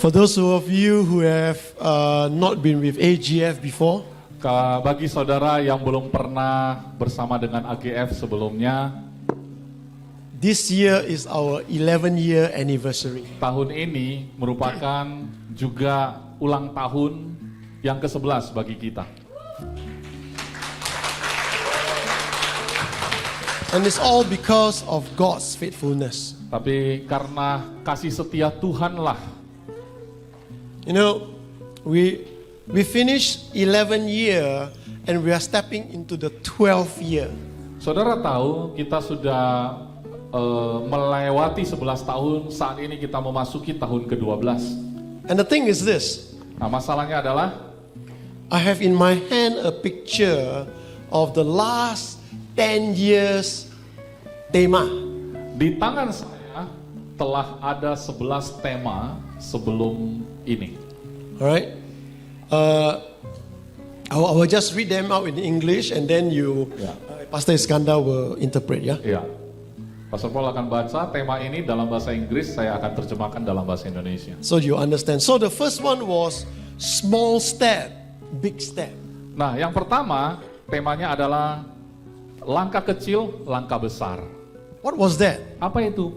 For those of you who have not been with AGF before, Bagi saudara yang belum pernah bersama dengan AGF sebelumnya, this year is our 11-year anniversary. tahun ini merupakan juga ulang tahun yang ke-11 bagi kita. And it's all because of God's faithfulness. Tapi karena kasih setia Tuhanlah, You know, we finished 11 year and we are stepping into the 12th year. saudara tahu kita sudah melewati 11 tahun, saat ini kita memasuki tahun ke-12. And the thing is this, Nah, masalahnya adalah I have in my hand a picture of the last 10 years tema. di tangan saya telah ada 11 tema sebelum ini. Alright? I will just read them out in English and then Yeah. Pastor Iskandar will interpret, yeah? Ya, Pastor Paul akan baca tema ini dalam bahasa Inggris, saya akan terjemahkan dalam bahasa Indonesia. So you understand. So the first one was small step, big step. Nah, yang pertama temanya adalah langkah kecil, langkah besar. What was that? Apa itu?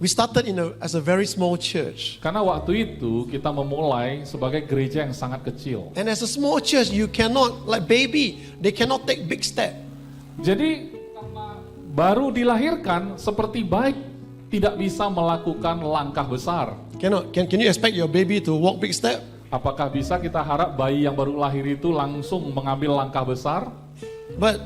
We started as a very small church. Karena waktu itu kita memulai sebagai gereja yang sangat kecil. And as a small church, you cannot, like baby, they cannot take big step. Jadi karena baru dilahirkan seperti baik tidak bisa melakukan langkah besar. Can you expect your baby to walk big step? Apakah bisa kita harap bayi yang baru lahir itu langsung mengambil langkah besar? But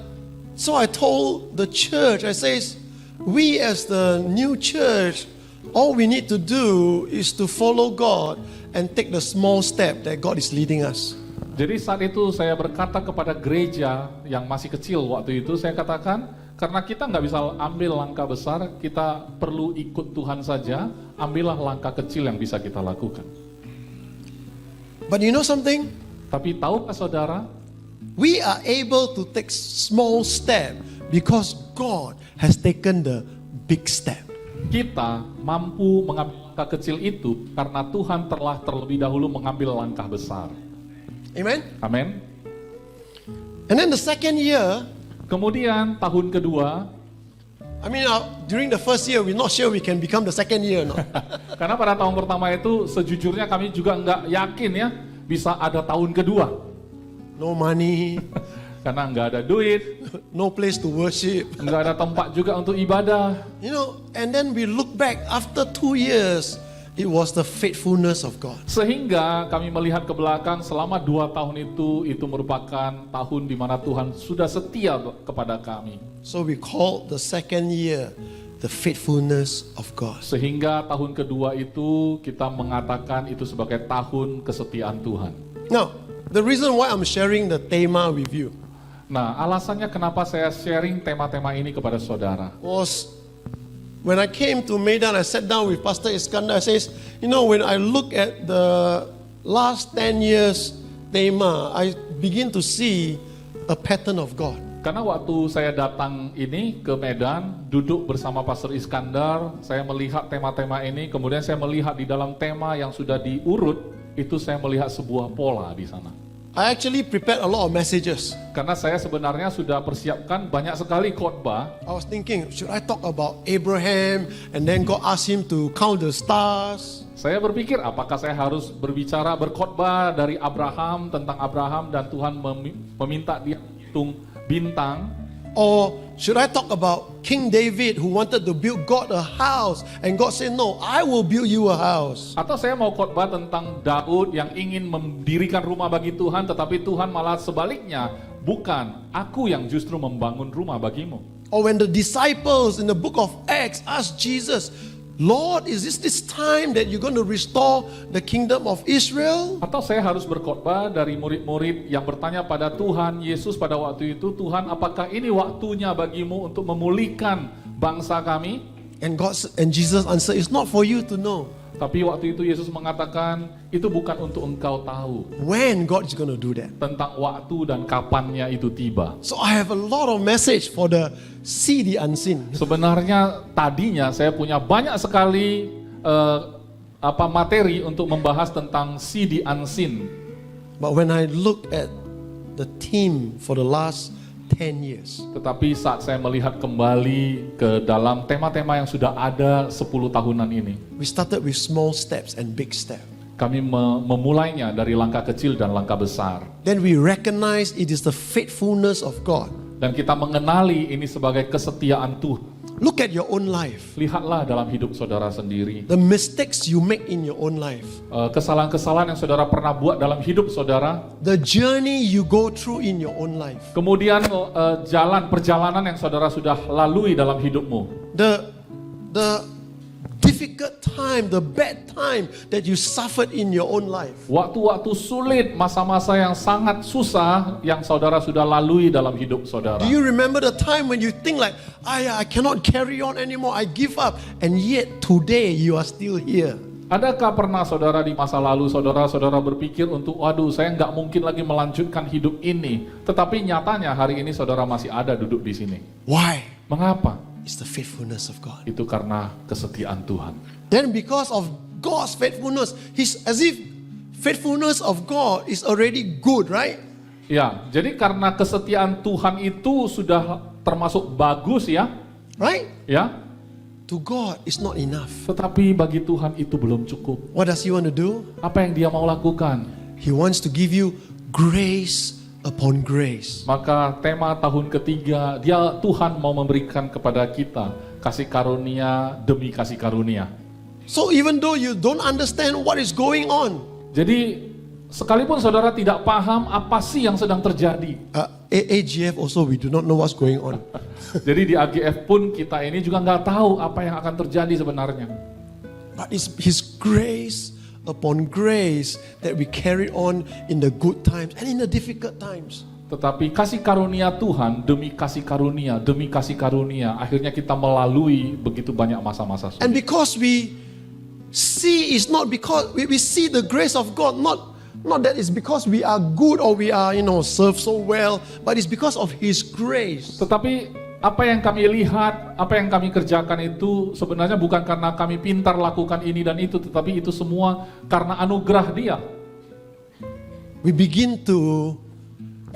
so I told the church, I says, we as the new church, all we need to do is to follow God and take the small step that God is leading us. Jadi saat itu saya berkata kepada gereja yang masih kecil waktu itu, saya katakan, karena kita nggak bisa ambil langkah besar, kita perlu ikut Tuhan saja, ambillah langkah kecil yang bisa kita lakukan. But you know something? Tapi tahukah saudara, We are able to take small step because God has taken the big step. kita mampu mengambil langkah kecil itu karena Tuhan telah terlebih dahulu mengambil langkah besar. Amen? Amin. And then the second year, Kemudian tahun kedua, during the first year, we're not sure we can become the second year. No? karena pada tahun pertama itu sejujurnya kami juga nggak yakin ya bisa ada tahun kedua. No money, Karena nggak ada duit, no place to worship. nggak ada tempat juga untuk ibadah. You know, and then we look back after 2 years, it was the faithfulness of God. Sehingga kami melihat ke belakang selama 2 tahun itu merupakan tahun di mana Tuhan sudah setia kepada kami. So we called the second year the faithfulness of God. Sehingga tahun kedua itu kita mengatakan itu sebagai tahun kesetiaan Tuhan. Now, the reason why I'm sharing the tema with you Nah, alasannya kenapa saya sharing tema-tema ini kepada saudara. was when I came to Medan, I sat down with Pastor Iskandar. I says, you know, when I look at the last 10 years tema, I begin to see a pattern of God. Karena waktu saya datang ini ke Medan, duduk bersama Pastor Iskandar, saya melihat tema-tema ini, kemudian saya melihat di dalam tema yang sudah diurut, itu saya melihat sebuah pola di sana. I actually prepared a lot of messages. Karena saya sebenarnya sudah persiapkan banyak sekali khotbah. I was thinking, should I talk about Abraham and then God asked him to count the stars? Saya berpikir apakah saya harus berkhotbah dari Abraham, tentang Abraham dan Tuhan meminta dia hitung bintang. Or should I talk about King David who wanted to build God a house and God said, no, I will build you a house. Atau saya mau khotbah tentang Daud yang ingin mendirikan rumah bagi Tuhan, tetapi Tuhan malah sebaliknya, bukan, aku yang justru membangun rumah bagimu. Or when the disciples in the book of Acts asked Jesus, Lord, is this time that you're going to restore the kingdom of Israel? Atau saya harus berkhotbah dari murid-murid yang bertanya pada Tuhan Yesus pada waktu itu, Tuhan, apakah ini waktunya bagimu untuk memulihkan bangsa kami? And Jesus answered, it's not for you to know Tapi waktu itu Yesus mengatakan, itu bukan untuk engkau tahu when God is going to do that. tentang waktu dan kapannya itu tiba. So I have a lot of message for the see the unseen. Sebenarnya tadinya saya punya banyak sekali materi untuk membahas tentang see the unseen. But when I look at the theme for the last 10 years, Tetapi saat saya melihat kembali ke dalam tema-tema yang sudah ada 10 tahunan ini, we started with small steps and big steps. kami memulainya dari langkah kecil dan langkah besar. Then we recognize it is the faithfulness of God. Dan kita mengenali ini sebagai kesetiaan Tuhan. Look at your own life. Lihatlah dalam hidup saudara sendiri. The mistakes you make in your own life. Kesalahan-kesalahan yang saudara pernah buat dalam hidup saudara. The journey you go through in your own life. Kemudian perjalanan yang saudara sudah lalui dalam hidupmu. The difficult time, the bad time that you suffered in your own life. Waktu-waktu sulit, masa-masa yang sangat susah yang saudara sudah lalui dalam hidup saudara. Do you remember the time when you think like, I cannot carry on anymore, I give up, and yet today you are still here? Adakah pernah saudara di masa lalu saudara berpikir untuk, waduh saya nggak mungkin lagi melanjutkan hidup ini. Tetapi nyatanya hari ini saudara masih ada duduk di sini. Why? Mengapa? It's the faithfulness of God. Itu karena kesetiaan Tuhan. Then because of God's faithfulness, as if faithfulness of God is already good, right? Ya, jadi karena kesetiaan Tuhan itu sudah termasuk bagus ya. Right? Ya. To God it's not enough. Tetapi bagi Tuhan itu belum cukup. What does He want to do? Apa yang Dia mau lakukan? He wants to give you grace upon grace. Maka tema tahun ketiga, Tuhan mau memberikan kepada kita kasih karunia demi kasih karunia. So even though you don't understand what is going on, jadi sekalipun saudara tidak paham apa sih yang sedang terjadi. AGF also we do not know what's going on. Jadi di AGF pun kita ini juga nggak tahu apa yang akan terjadi sebenarnya. But it's His grace upon grace that we carry on in the good times and in the difficult times. Tetapi kasih karunia Tuhan demi kasih karunia, akhirnya kita melalui begitu banyak masa-masa sulit. And because we see, it's not because we see the grace of God, not that it's because we are good or we are serve so well, but it's because of His grace. Tetapi apa yang kami lihat, apa yang kami kerjakan itu sebenarnya bukan karena kami pintar lakukan ini dan itu, tetapi itu semua karena anugerah Dia. We begin to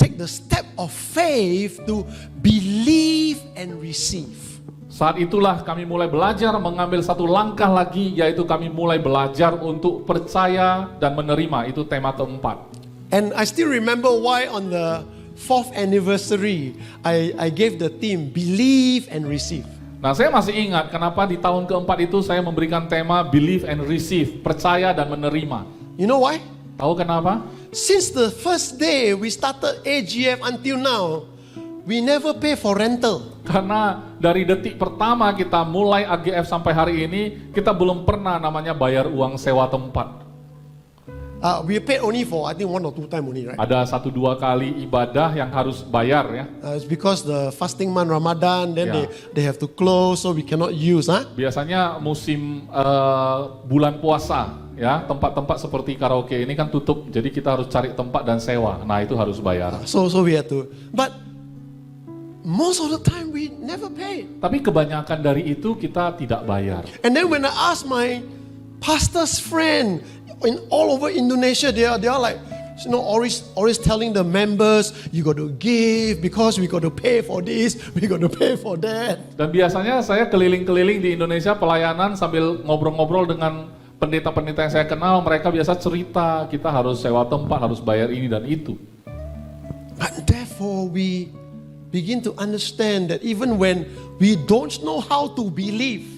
take the step of faith to believe and receive. Saat itulah kami mulai belajar mengambil satu langkah lagi, yaitu kami mulai belajar untuk percaya dan menerima. Itu tema keempat. And I still remember why on the 4th anniversary, I gave the theme, believe and receive. Nah, saya masih ingat kenapa di tahun keempat itu saya memberikan tema believe and receive, percaya dan menerima. You know why? Tahu kenapa? Since the first day we started AGF until now, we never pay for rental. Karena dari detik pertama kita mulai AGF sampai hari ini, kita belum pernah namanya bayar uang sewa tempat. We paid only for, I think 1 or 2 times only, right? Ada 1-2 kali ibadah yang harus bayar ya. It's because the fasting month Ramadan, then Yeah. they have to close, so we cannot use, Biasanya musim bulan puasa ya, tempat-tempat seperti karaoke ini kan tutup, jadi kita harus cari tempat dan sewa. Nah, itu harus bayar. So we had to. But most of the time we never pay. Tapi kebanyakan dari itu kita tidak bayar. And then when I ask my pastor's friend in all over Indonesia, they are like, always telling the members, you got to give because we got to pay for this, we got to pay for that. Dan biasanya saya keliling-keliling di Indonesia pelayanan sambil ngobrol-ngobrol dengan pendeta-pendeta yang saya kenal, mereka biasa cerita, kita harus sewa tempat, harus bayar ini dan itu. But therefore we begin to understand that even when we don't know how to believe,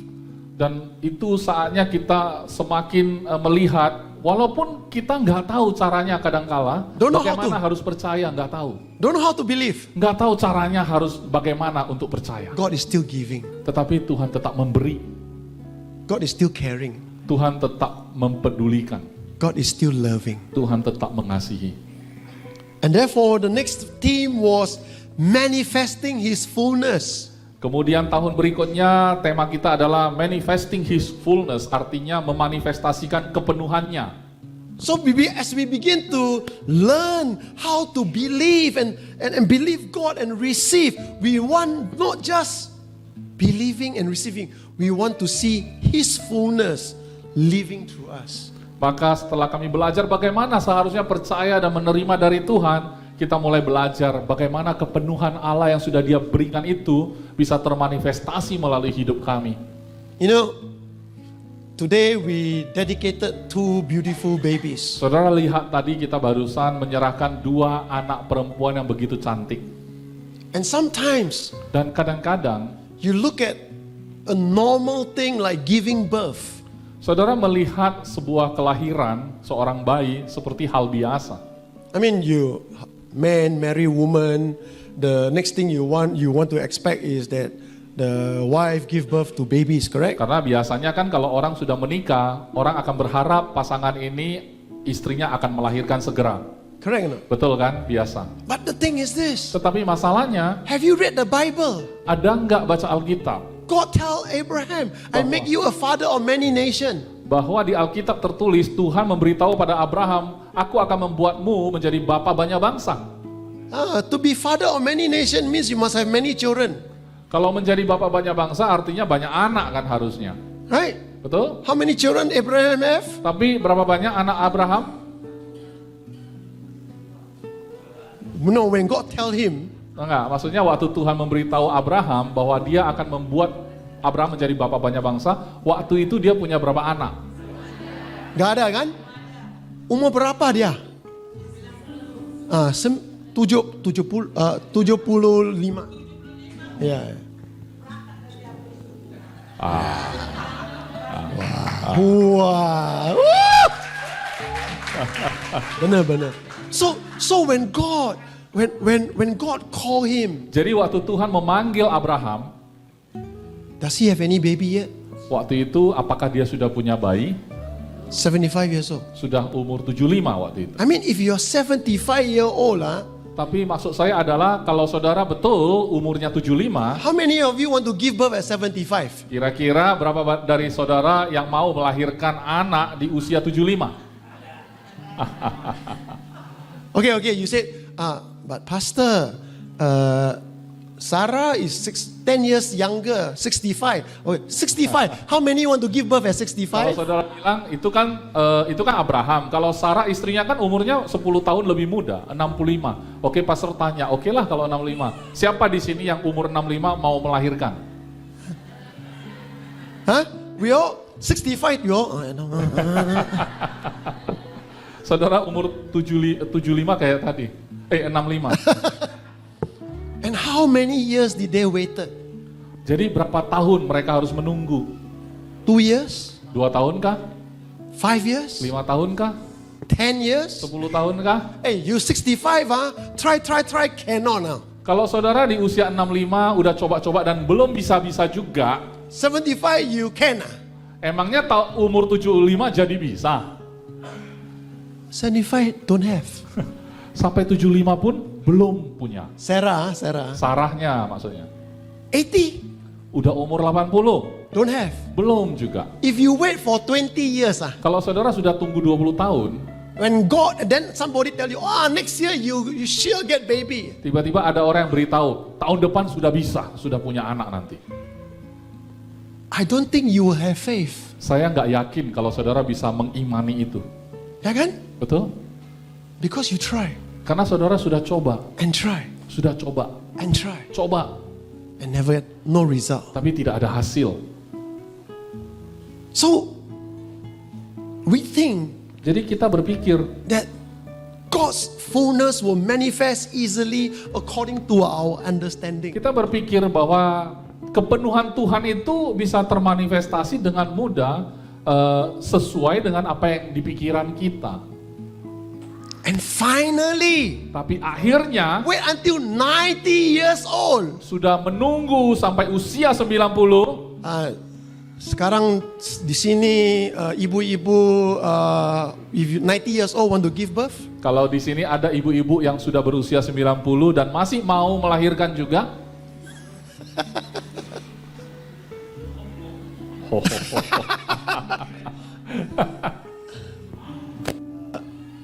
Dan itu saatnya kita semakin melihat, walaupun kita nggak tahu caranya kadangkala, Don't know how bagaimana to. harus percaya, nggak tahu. don't know how to believe, Nggak tahu caranya harus bagaimana untuk percaya. God is still giving. Tetapi Tuhan tetap memberi, God is still caring. Tuhan tetap mempedulikan, God is still loving. Tuhan tetap mengasihi. And therefore the next theme was manifesting His fullness. Kemudian tahun berikutnya tema kita adalah manifesting His fullness, artinya memanifestasikan kepenuhannya. So as we begin to learn how to believe and believe God and receive, we want not just believing and receiving, we want to see His fullness living through us. Maka setelah kami belajar bagaimana seharusnya percaya dan menerima dari Tuhan, kita mulai belajar bagaimana kepenuhan Allah yang sudah Dia berikan itu bisa termanifestasi melalui hidup kami. You know, today we dedicated 2 beautiful babies. Saudara lihat tadi kita barusan menyerahkan 2 anak perempuan yang begitu cantik. And sometimes Dan kadang-kadang you look at a normal thing like giving birth. saudara melihat sebuah kelahiran seorang bayi seperti hal biasa. I mean, you man marry woman, the next thing you want to expect is that the wife give birth to babies, correct? Karena biasanya kan kalau orang sudah menikah, orang akan berharap pasangan ini istrinya akan melahirkan segera. Correct or not? Betul kan? Biasa. But the thing is this, Tetapi masalahnya, have you read the Bible? ada nggak baca Alkitab? God tell Abraham, I make you a father of many nations. Bahwa di Alkitab tertulis Tuhan memberitahu pada Abraham, aku akan membuatmu menjadi bapa banyak bangsa. To be father of many nations means you must have many children, Kalau menjadi bapa banyak bangsa artinya banyak anak kan harusnya. right? Betul? How many children Abraham have? Tapi berapa banyak anak Abraham? No, when God tell him, Enggak, maksudnya waktu Tuhan memberitahu Abraham bahwa dia akan membuat Abraham menjadi bapa banyak bangsa, waktu itu dia punya berapa anak? gak ada kan? Umur berapa dia? 75. Ya. Wah. Benar. So when God call him, Jadi waktu Tuhan memanggil Abraham, does he have any baby yet? waktu itu apakah dia sudah punya bayi? 75 years old. Sudah umur 75 waktu itu. I mean, if you're 75-year-old, Tapi maksud saya adalah kalau saudara betul umurnya 75, how many of you want to give birth at 75? kira-kira berapa dari saudara yang mau melahirkan anak di usia 75? Okay, you said, but Pastor, Sarah is 10 years younger, 65. Okay, 65. How many want to give birth at Kalau 65? saudara bilang itu kan Abraham. Kalau Sarah istrinya kan umurnya 10 tahun lebih muda, 65. Oke, pastor tanya, oke lah kalau 65. Siapa di sini yang umur 65 mau melahirkan? Huh? We all 65, you all. Saudara umur 75 kayak tadi. 65. And how many years did they waited? Jadi berapa tahun mereka harus menunggu? 2 years? 2 tahun kah? 5 years? 5 tahun kah? 10 years? 10 tahun kah? Hey, you 65, try, cannot now. Kalau saudara di usia 65 udah coba-coba dan belum bisa-bisa juga, 75 you can. emangnya umur 75 jadi bisa? 75 don't have. Sampai 75 pun belum punya. Sarah, Sarahnya maksudnya. 80 Udah umur 80, don't have. belum juga. If you wait for 20 years, Kalau saudara sudah tunggu 20 tahun, when God, then somebody tell you, next year you sure get baby. tiba-tiba ada orang yang beritahu, tahun depan sudah bisa, sudah punya anak nanti. I don't think you will have faith. Saya nggak yakin kalau saudara bisa mengimani itu. Ya kan? Betul? Because you try Karena saudara sudah coba, and try sudah coba, and try coba, and never no result. tapi tidak ada hasil. So we think Jadi kita berpikir that God's fullness will manifest easily according to our understanding. Kita berpikir bahwa kepenuhan Tuhan itu bisa termanifestasi dengan mudah sesuai dengan apa yang di pikiran kita. And finally, Tapi akhirnya wait until 90 years old. sudah menunggu sampai usia 90. Sekarang di sini ibu-ibu if you 90 years old want to give birth, Kalau di sini ada ibu-ibu yang sudah berusia 90 dan masih mau melahirkan juga.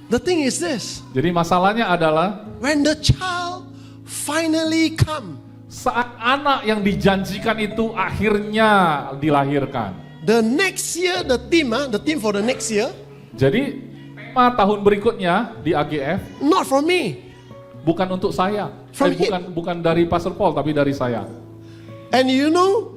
the thing is this, Jadi masalahnya adalah when the child finally come, saat anak yang dijanjikan itu akhirnya dilahirkan. the next year, the theme for the next year, Jadi tema tahun berikutnya di AGF not for me. bukan untuk saya. From Bukan dari Pastor Paul, tapi dari saya. And you know,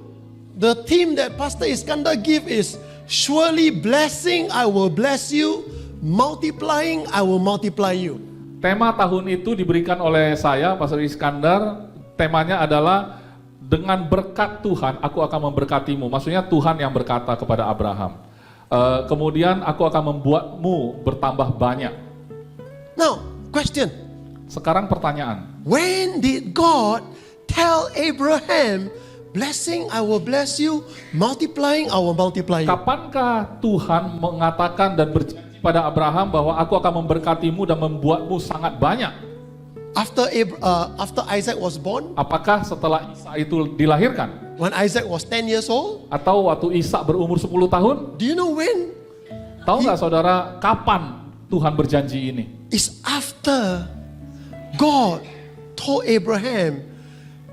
the theme that Pastor Iskandar give is, surely blessing, I will bless you, multiplying, I will multiply you. Tema tahun itu diberikan oleh saya, Pastor Iskandar. Temanya adalah dengan berkat Tuhan, aku akan memberkatimu. Maksudnya Tuhan yang berkata kepada Abraham. Kemudian aku akan membuatmu bertambah banyak. Now, question. Sekarang pertanyaan. When did God tell Abraham, blessing, I will bless you, multiplying, I will multiply you? Kapankah Tuhan mengatakan dan berjanji pada Abraham bahwa aku akan memberkatimu dan membuatmu sangat banyak? After Isaac was born, Apakah setelah Ishak itu dilahirkan? when Isaac was 10 years old, Atau waktu Ishak berumur 10 tahun? do you know when? Tahu nggak saudara kapan Tuhan berjanji ini? It's after God told Abraham,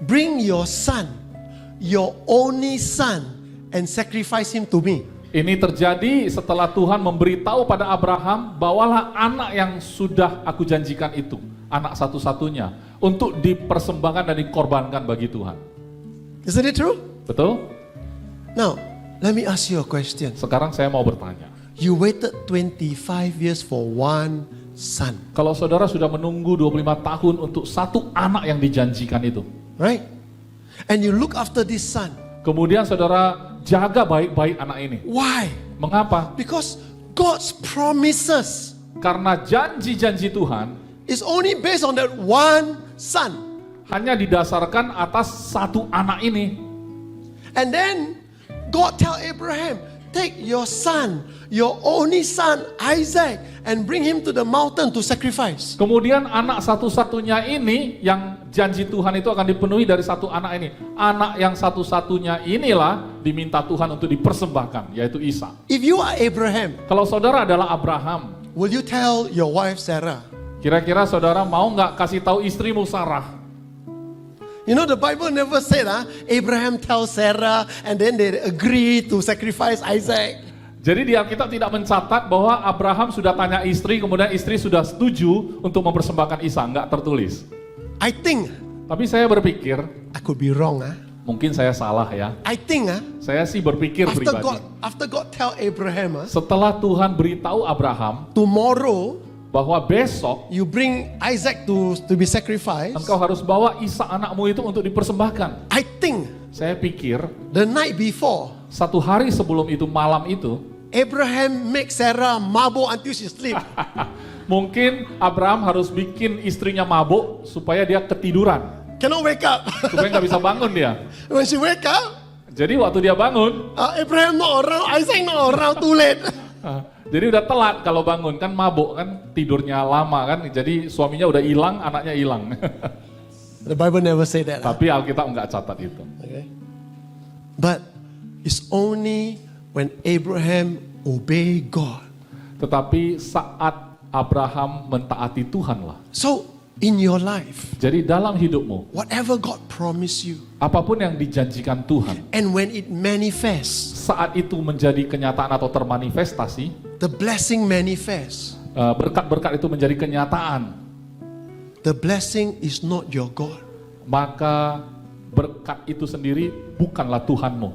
bring your son, your only son, and sacrifice him to me. Ini terjadi setelah Tuhan memberitahu pada Abraham, bawalah anak yang sudah aku janjikan itu, anak satu-satunya, untuk dipersembahkan dan dikorbankan bagi Tuhan. Isn't it true? Betul? Now, let me ask you a question. Sekarang saya mau bertanya. You waited 25 years for one son, Kalau saudara sudah menunggu 25 tahun untuk satu anak yang dijanjikan itu, right? And you look after this son. kemudian saudara jaga baik-baik anak ini. Why? Mengapa? Because God's promises Karena janji-janji Tuhan is only based on that one son. hanya didasarkan atas satu anak ini. And then God tell Abraham, take your son, your only son Isaac, and bring him to the mountain to sacrifice. Kemudian anak satu-satunya ini yang janji Tuhan itu akan dipenuhi dari satu anak ini. Anak yang satu-satunya inilah diminta Tuhan untuk dipersembahkan, yaitu Ishak. If you are Abraham, Kalau saudara adalah Abraham, will you tell your wife Sarah? kira-kira saudara mau nggak kasih tahu istrimu Sarah? You know the Bible never said, Abraham tells Sarah and then they agree to sacrifice Isaac. Jadi di Alkitab tidak mencatat bahwa Abraham sudah tanya istri, kemudian istri sudah setuju untuk mempersembahkan Ishak, nggak tertulis. I think, Tapi saya berpikir, I could be wrong. mungkin saya salah ya. I think Saya sih berpikir pribadi. after God tell Abraham, Setelah Tuhan beritahu Abraham tomorrow bahwa besok you bring Isaac to be sacrificed. engkau harus bawa Ishak anakmu itu untuk dipersembahkan. I think Saya pikir the night before, satu hari sebelum itu, malam itu, Abraham make Sarah mabuk until she sleep. mungkin Abraham harus bikin istrinya mabuk supaya dia ketiduran, Cannot wake up. supaya nggak bisa bangun dia. When she wake up, Jadi waktu dia bangun, Abraham not around, Isaac not around, too late. jadi udah telat kalau bangun, kan mabuk kan, tidurnya lama kan, jadi suaminya udah hilang, anaknya hilang. The Bible never say that. Tapi Alkitab nggak catat itu. Okay. But it's only when Abraham obey God. Tetapi saat Abraham mentaati Tuhan lah. So in your life, Jadi dalam hidupmu, whatever God promised you, apapun yang dijanjikan Tuhan, and when it manifests, saat itu menjadi kenyataan atau termanifestasi, the blessing manifests. berkat-berkat itu menjadi kenyataan, The blessing is not your God. maka berkat itu sendiri bukanlah Tuhanmu.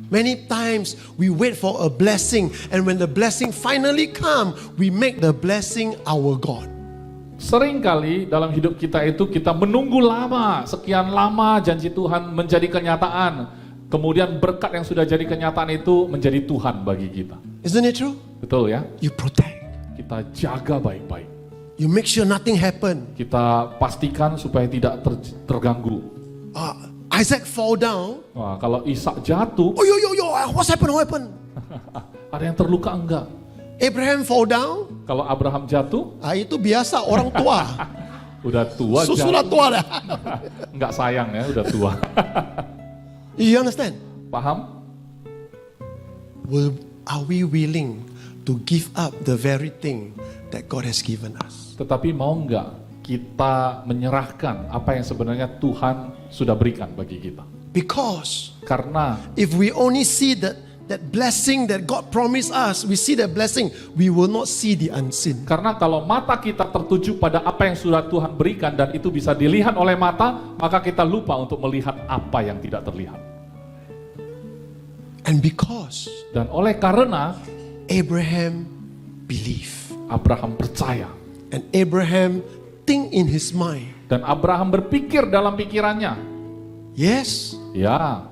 Many times we wait for a blessing, and when the blessing finally come, we make the blessing our God. Seringkali dalam hidup kita itu kita menunggu lama, sekian lama janji Tuhan menjadi kenyataan. Kemudian berkat yang sudah jadi kenyataan itu menjadi Tuhan bagi kita. Isn't it true? Betul ya? You protect. Kita jaga baik-baik. You make sure nothing happen. Kita pastikan supaya tidak terganggu. Isaac fall down. Wah, kalau Ishak jatuh, Oh, yo, what's happened? What happened? ada yang terluka enggak? Abraham fall down. Kalau Abraham jatuh, Itu biasa orang tua. udah tua Sudah jatuh. tua dah. Enggak sayang ya, udah tua. You understand? Paham? Are we willing to give up the very thing that God has given us? Tetapi mau enggak kita menyerahkan apa yang sebenarnya Tuhan sudah berikan bagi kita? Because Karena if we only see that blessing that God promised us, we see that blessing, we will not see the unseen. Karena kalau mata kita tertuju pada apa yang sudah Tuhan berikan dan itu bisa dilihat oleh mata, maka kita lupa untuk melihat apa yang tidak terlihat. And because Dan oleh karena Abraham believed, Abraham percaya, and Abraham think in his mind, dan Abraham berpikir dalam pikirannya, yes, ya,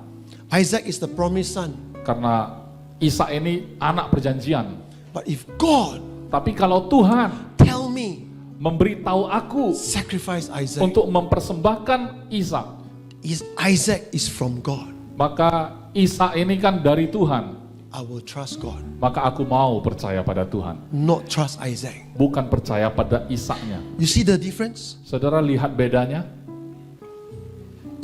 Isaac is the promised son. karena Ishak ini anak perjanjian. But if God Tapi kalau Tuhan tell me, memberitahu aku sacrifice Isaac, untuk mempersembahkan Ishak, Isaac is from God, maka Ishak ini kan dari Tuhan, I will trust God, maka aku mau percaya pada Tuhan, not trust Isaac. bukan percaya pada Ishaknya. You see the difference? Saudara lihat bedanya?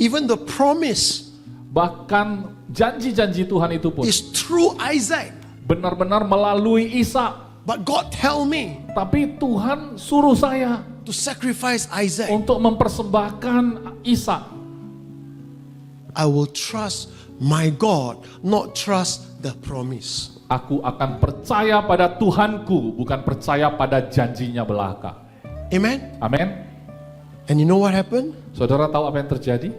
Even the promise Bahkan janji-janji Tuhan itu pun is through Isaac. benar-benar melalui Ishak. But God tell me Tapi Tuhan suruh saya to sacrifice Isaac. untuk mempersembahkan Ishak. I will trust my God, not trust the promise. Aku akan percaya pada Tuhanku, bukan percaya pada janjinya belaka. Amen? Amin. And you know what happened? Saudara tahu apa yang terjadi?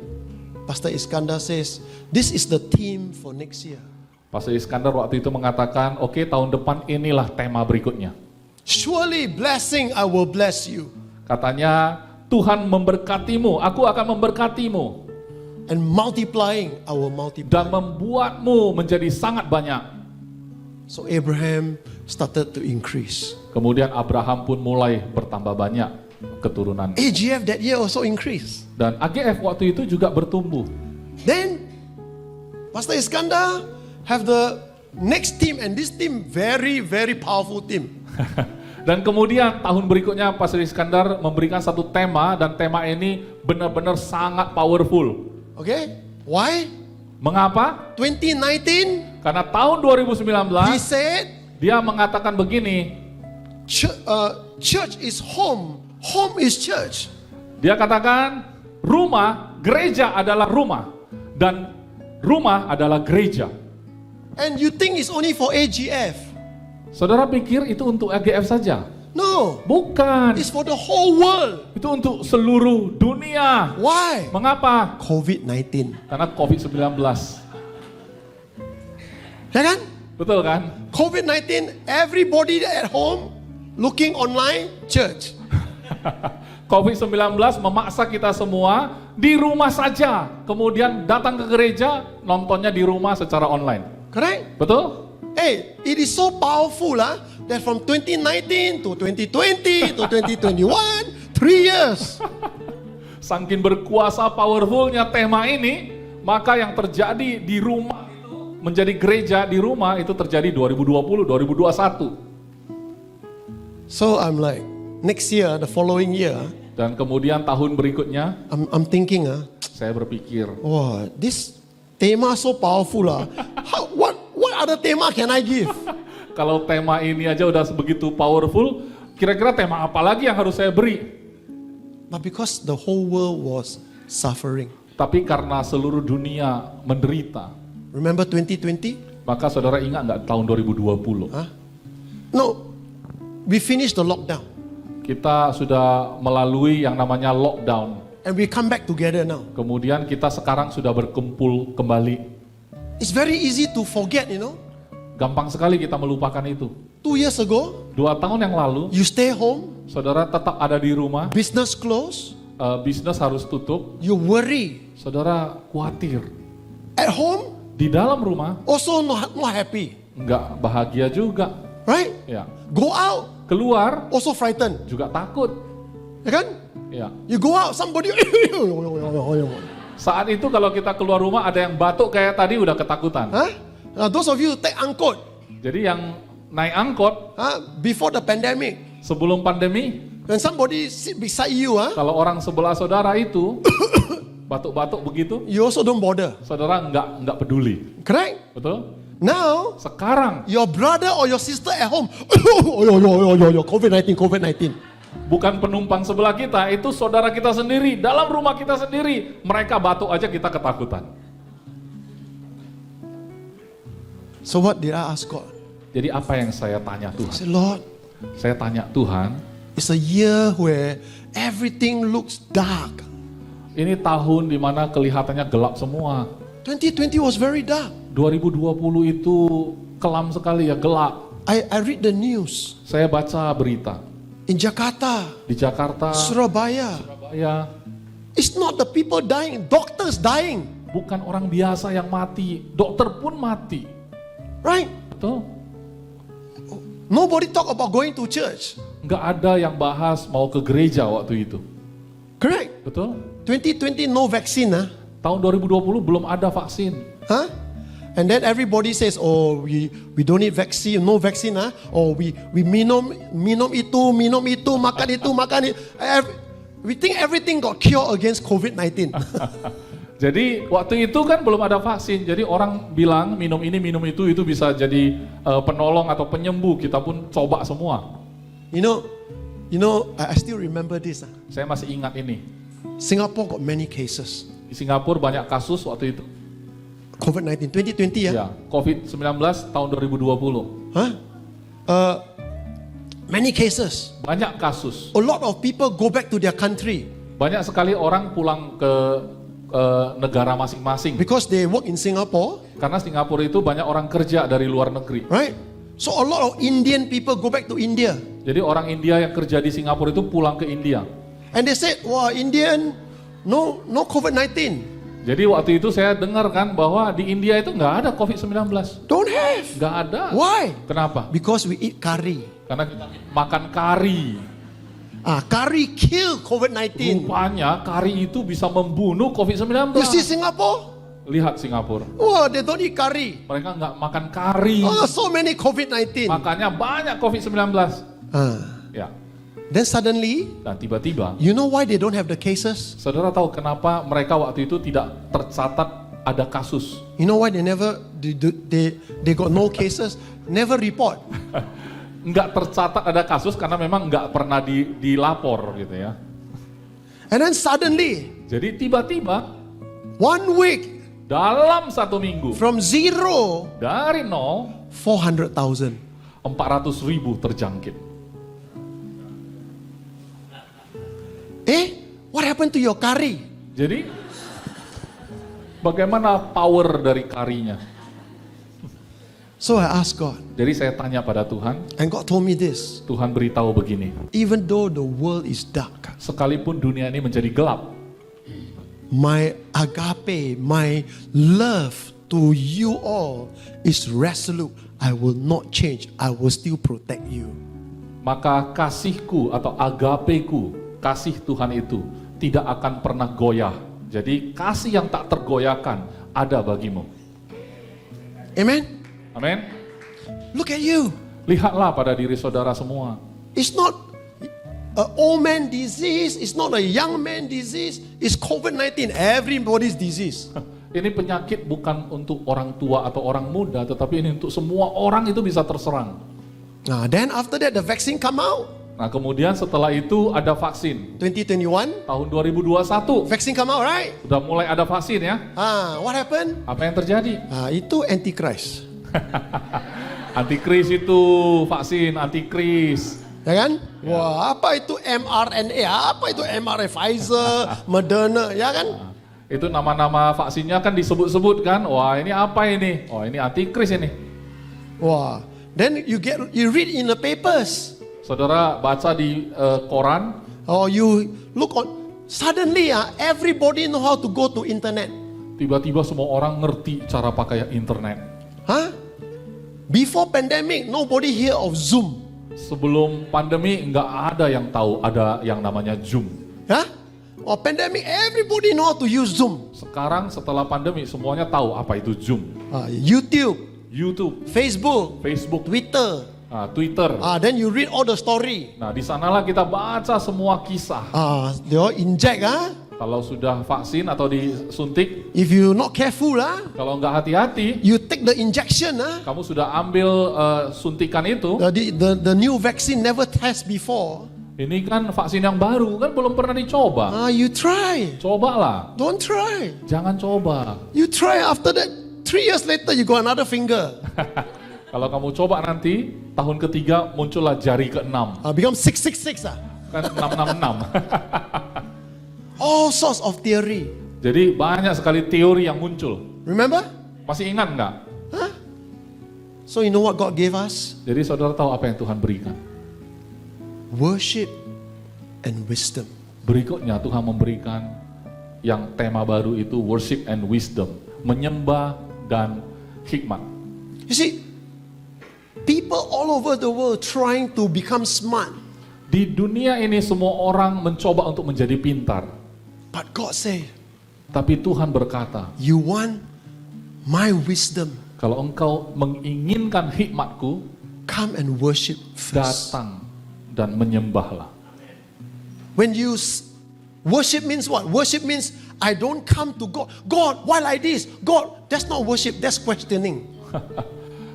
Pastor Iskandar says, this is the theme for next year. Pastor Iskandar waktu itu mengatakan, oke, tahun depan inilah tema berikutnya. Surely blessing, I will bless you. Katanya, Tuhan memberkatimu, aku akan memberkatimu. And multiplying, I will multiply. Dan membuatmu menjadi sangat banyak. So Abraham started to increase. Kemudian Abraham pun mulai bertambah banyak keturunan. AGF that year also increased. Dan AGF waktu itu juga bertumbuh. Then Pastor Iskandar have the next team, and this team very, very powerful team. Dan kemudian tahun berikutnya Pastor Iskandar memberikan satu tema, dan tema ini benar-benar sangat powerful. Okay? Why? Mengapa? 2019, Karena tahun 2019 he said, dia mengatakan begini, church is home. Home is church. dia katakan rumah, gereja adalah rumah, dan rumah adalah gereja. And you think it's only for AGF? Saudara pikir itu untuk AGF saja? No, Bukan, it's for the whole world. itu untuk seluruh dunia. Why? Mengapa? COVID-19. Karena COVID-19. Ya kan? Betul kan? COVID-19, everybody at home looking online, church. COVID-19 memaksa kita semua di rumah saja, kemudian datang ke gereja, nontonnya di rumah secara online. Correct? Betul? Hey, it is so powerful that from 2019 to 2020 to 2021, 3 years. Saking berkuasa powerfulnya tema ini, maka yang terjadi di rumah itu menjadi gereja di rumah itu terjadi 2020, 2021. So I'm like, next year, the following year, Dan kemudian tahun berikutnya, I'm thinking, saya berpikir, wow, this tema so powerful. What other tema can I give? kalau tema ini aja udah begitu powerful, kira-kira tema apa lagi yang harus saya beri? But because the whole world was suffering. Tapi karena seluruh dunia menderita, Remember 2020? maka saudara ingat nggak tahun 2020? Huh? No, we finished the lockdown. Kita sudah melalui yang namanya lockdown. And we come back together now. Kemudian kita sekarang sudah berkumpul kembali. It's very easy to forget, Gampang sekali kita melupakan itu. 2 years ago, 2 tahun yang lalu, you stay home, saudara tetap ada di rumah, business closed, bisnis harus tutup, you worry. saudara khawatir. At home, Di dalam rumah, also not happy, nggak bahagia juga. right? Ya. Go out, Keluar, also frightened, juga takut. ya kan? Ya. You go out, somebody, Saat itu kalau kita keluar rumah ada yang batuk kayak tadi udah ketakutan. huh? Those of you take angkot, Jadi yang naik angkot before the pandemic, sebelum pandemi, when somebody sit beside you, kalau orang sebelah saudara itu batuk-batuk begitu, you also don't bother, saudara nggak peduli. correct? Betul? Now, Sekarang your brother or your sister at home, COVID-19, COVID-19. bukan penumpang sebelah kita, itu saudara kita sendiri, dalam rumah kita sendiri, mereka batuk aja kita ketakutan. So what did I ask God? Jadi apa yang saya tanya I Tuhan? said, Lord, Saya tanya Tuhan, it's a year where everything looks dark. ini tahun dimana kelihatannya gelap semua. 2020 was very dark. 2020 itu kelam sekali ya, gelap. I read the news Saya baca berita in Jakarta, di Jakarta, Surabaya. Surabaya, It's not the people dying, doctors dying, bukan orang biasa yang mati, dokter pun mati. right? Betul? Nobody talk about going to church, Nggak ada yang bahas mau ke gereja waktu itu. correct? Betul? 2020 no vaccine, huh? Tahun 2020 belum ada vaksin. Huh? And then everybody says, oh, we don't need vaccine, no vaccine, huh? Or we minum itu, makan itu, makan itu. We think everything got cured against COVID-19. Jadi waktu itu kan belum ada vaksin. Jadi orang bilang minum ini, minum itu bisa jadi penolong atau penyembuh. Kita pun coba semua. You know, I still remember this. Saya masih ingat ini. Singapore got many cases. Di Singapura banyak kasus waktu itu. COVID-19, 2020 ya? Ya, COVID-19 tahun 2020. Huh? Many cases. Banyak kasus. A lot of people go back to their country Banyak sekali orang pulang ke negara masing-masing. because they work in Singapore, Karena Singapura itu banyak orang kerja dari luar negeri. right? So a lot of Indian people go back to India. Jadi orang India yang kerja di Singapura itu pulang ke India. And they said, wow, Indian, no COVID-19. Jadi waktu itu saya dengar kan bahwa di India itu nggak ada COVID-19. Don't have. Nggak ada. Why? Kenapa? Because we eat curry. Karena kita makan kari. Curry kill COVID-19. Rupanya kari itu bisa membunuh COVID-19. You see Singapore? Lihat Singapura. Wow, they don't eat curry. Mereka nggak makan kari. Oh, so many COVID-19. Makanya banyak COVID-19. Ya. Then suddenly, Dan tiba-tiba, you know why they don't have the cases? saudara tahu kenapa mereka waktu itu tidak tercatat ada kasus? You know why they got no cases? Never report. Nggak tercatat ada kasus karena memang nggak pernah dilapor gitu ya. And then suddenly, Jadi tiba-tiba 1 week dalam 1 minggu from zero, dari 0 400,000. 400.000 terjangkit. What happened to your curry? Jadi bagaimana power dari karinya? So I asked God, Jadi saya tanya pada Tuhan, and God told me this. Tuhan beritahu begini, Even though the world is dark, sekalipun dunia ini menjadi gelap, my agape, my love to you all is resolute. I will not change. I will still protect you. maka kasihku atau agapeku, kasih Tuhan itu tidak akan pernah goyah. Jadi kasih yang tak tergoyahkan ada bagimu. Amen? Amin. Look at you. Lihatlah pada diri saudara semua. It's not an old man disease. It's not a young man disease. It's COVID-19. Everybody's disease. Ini penyakit bukan untuk orang tua atau orang muda, tetapi ini untuk semua orang itu bisa terserang. Then after that, the vaccine come out. Nah kemudian setelah itu ada vaksin. 2021, Tahun 2021 vaccine come out, right? sudah mulai ada vaksin ya. What happened? Apa yang terjadi? Itu antichrist. Antikris itu vaksin, antikris. Ya kan? Wah, apa itu mRNA? Apa itu mRNA? Pfizer, Moderna, ya kan? Itu nama-nama vaksinnya kan disebut-sebut kan. Wah ini apa ini? Oh ini antikris ini. Wah, then you read in the papers, Saudara baca di koran, or you look on. Suddenly, everybody know how to go to internet. tiba-tiba semua orang ngerti cara pakai internet. Before pandemic, nobody hear of Zoom. Sebelum pandemi nggak ada yang tahu ada yang namanya Zoom. Or pandemic, everybody know how to use Zoom. Sekarang setelah pandemi semuanya tahu apa itu Zoom. YouTube, YouTube, Facebook, Twitter. Twitter. Then you read all the story. Nah, di sanalah kita baca semua kisah. They all inject, Kalau sudah vaksin atau disuntik, if you not careful, kalau nggak hati-hati, you take the injection, kamu sudah ambil suntikan itu. the new vaccine never test before. Ini kan vaksin yang baru, kan belum pernah dicoba. You try. Cobalah. Don't try. Jangan coba. You try after that 3 years later, you got another finger. Kalau kamu coba nanti, tahun ketiga muncullah jari ke-6. Become 666. Kan 666. All sorts of theory. Jadi banyak sekali teori yang muncul. Remember? Masih ingat nggak? So you know what God gave us? Jadi saudara tahu apa yang Tuhan berikan? Worship and wisdom. Berikutnya Tuhan memberikan yang tema baru itu worship and wisdom. Menyembah dan hikmat. You see, people all over the world trying to become smart. Di dunia ini semua orang mencoba untuk menjadi pintar. But God said, Tapi Tuhan berkata, you want my wisdom, kalau engkau menginginkan hikmatku, come and worship first. datang dan menyembahlah. When you worship means what? Worship means I don't come to God. God, why like this? God, that's not worship, that's questioning.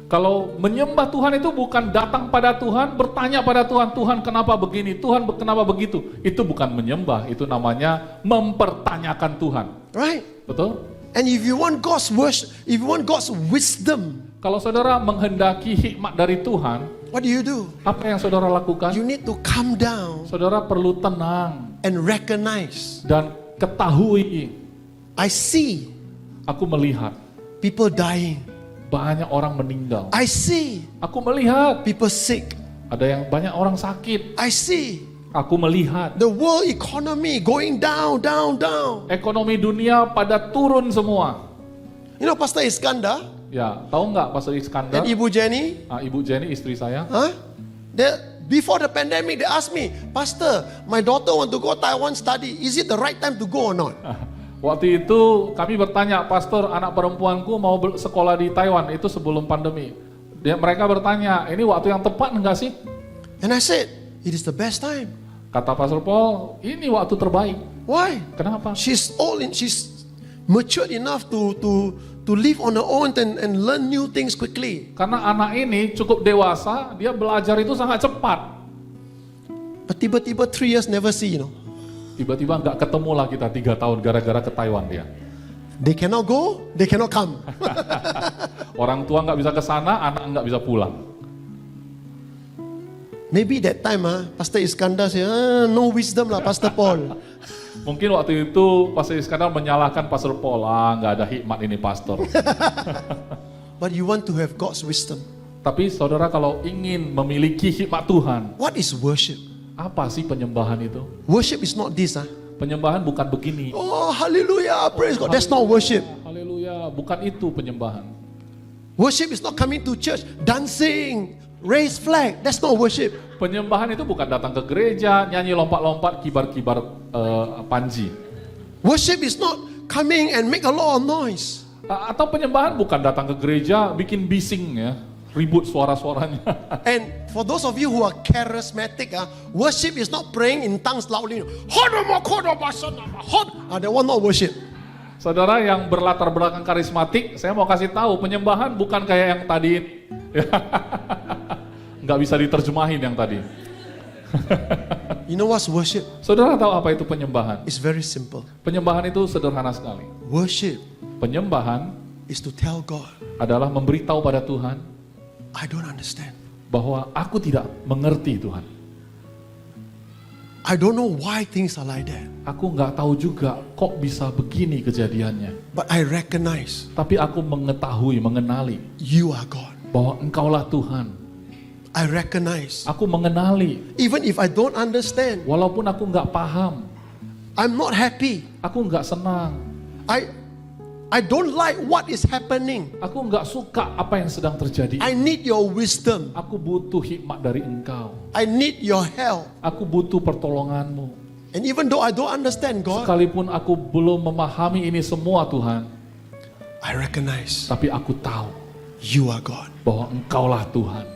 Kalau menyembah Tuhan itu bukan datang pada Tuhan, bertanya pada Tuhan, Tuhan kenapa begini, Tuhan kenapa begitu. Itu bukan menyembah, itu namanya mempertanyakan Tuhan. Right? Betul? And if you want God's worship, if you want God's wisdom, Kalau saudara menghendaki hikmat dari Tuhan, what do? apa yang saudara lakukan? You need to calm down Saudara perlu tenang and recognize. dan ketahui, I see aku melihat people dying. banyak orang meninggal. I see Aku melihat people sick. ada yang banyak orang sakit. I see Aku melihat the world economy going down. ekonomi dunia pada turun semua. You know Pastor Iskandar Ya, tahu nggak Pastor Iskandar? and Ibu Jenny? Ibu Jenny, istri saya. Before the pandemic, they asked me, Pastor, my daughter want to go Taiwan study. Is it the right time to go or not? Waktu itu kami bertanya, Pastor, anak perempuanku mau sekolah di Taiwan, itu sebelum pandemi. Mereka bertanya, ini waktu yang tepat enggak sih? And I said, it is the best time. Kata Pastor Paul, ini waktu terbaik. Why? Kenapa? She's matured enough to live on her own and learn new things quickly. Karena anak ini cukup dewasa, dia belajar itu sangat cepat. But tiba-tiba 3 years never see, Tiba-tiba nggak ketemu lah kita 3 tahun gara-gara ke Taiwan dia. They cannot go, they cannot come. Orang tua nggak bisa ke sana, anak nggak bisa pulang. Maybe that time, Pastor Iskandar say, no wisdom lah, Pastor Paul. Mungkin waktu itu Pastor Iskandar menyalahkan Pastor Paul, nggak ada hikmat ini Pastor. But you want to have God's wisdom. Tapi saudara kalau ingin memiliki hikmat Tuhan, What is worship? apa sih penyembahan itu? Worship is not this. Penyembahan bukan begini. Oh, hallelujah, praise God. That's not worship. Haleluya, bukan itu penyembahan. Worship is not coming to church, dancing, raise flag. That's not worship. Penyembahan itu bukan datang ke gereja, nyanyi lompat-lompat, kibar-kibar panji. Worship is not coming and make a lot of noise. Atau penyembahan bukan datang ke gereja, bikin bising ya, ribut suara-suaranya. And for those of you who are charismatic, worship is not praying in tongues loudly. That one not worship. Saudara yang berlatar belakang karismatik, saya mau kasih tahu, penyembahan bukan kayak yang tadi. Nggak bisa diterjemahin yang tadi. You know what's worship? Saudara tahu apa itu penyembahan? It's very simple. Penyembahan itu sederhana sekali. Worship Penyembahan is to tell God, adalah memberitahu pada Tuhan I don't understand. bahwa aku tidak mengerti Tuhan. I don't know why things are like that. Aku nggak tahu juga kok bisa begini kejadiannya. But I recognize Tapi aku mengetahui, mengenali you are God. bahwa Engkaulah Tuhan. I recognize. Aku mengenali, Even if I don't understand, walaupun aku nggak paham, I'm not happy. aku nggak senang, I don't like what is happening. aku nggak suka apa yang sedang terjadi. I need your wisdom. Aku butuh hikmat dari Engkau. I need your help. Aku butuh pertolonganmu. And even though I don't understand God, Sekalipun aku belum memahami ini semua Tuhan, I recognize tapi aku tahu you are God. bahwa Engkaulah Tuhan.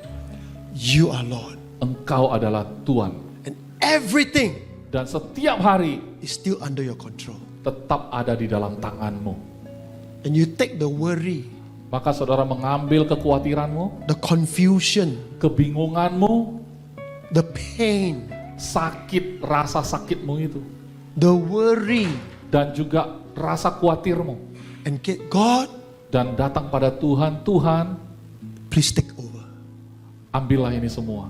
You are Lord. Engkau adalah Tuhan. And everything Dan setiap hari is still under your control. tetap ada di dalam tanganmu. And you take the worry, Maka saudara mengambil kekhawatiranmu, the confusion, kebingunganmu, the pain, sakit, rasa sakitmu itu, the worry, dan juga rasa khawatirmu. and get God, dan datang pada Tuhan, Tuhan, please take over. ambillah ini semua.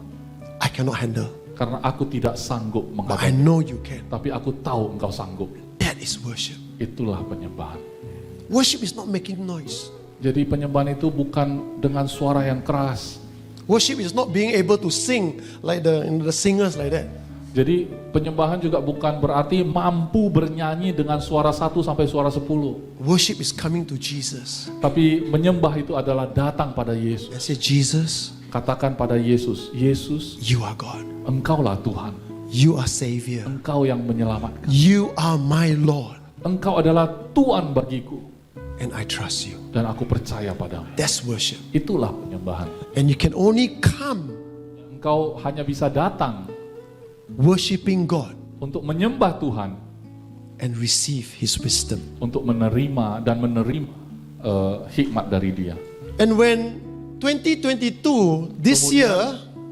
I cannot handle, Karena aku tidak sanggup but I menghadapi, know you can. tapi aku tahu engkau sanggup. That is worship. Itulah penyembahan. Worship is not making noise. Jadi penyembahan itu bukan dengan suara yang keras. Worship is not being able to sing like the singers like that. Jadi penyembahan juga bukan berarti mampu bernyanyi dengan suara 1 sampai suara 10. Worship is coming to Jesus Tapi menyembah itu adalah datang pada Yesus. and say, Jesus, Katakan pada Yesus, Yesus, you are God. engkaulah Tuhan. You are Savior. Engkau yang menyelamatkan. You are my Lord. Engkau adalah Tuhan bagiku. And I trust you. Dan aku percaya padamu. That's worship. Itulah penyembahan. And you can only come Engkau hanya bisa datang worshiping God untuk menyembah Tuhan, and receive His wisdom. untuk menerima dan menerima hikmat dari Dia. And when 2022, this Kemudian, year,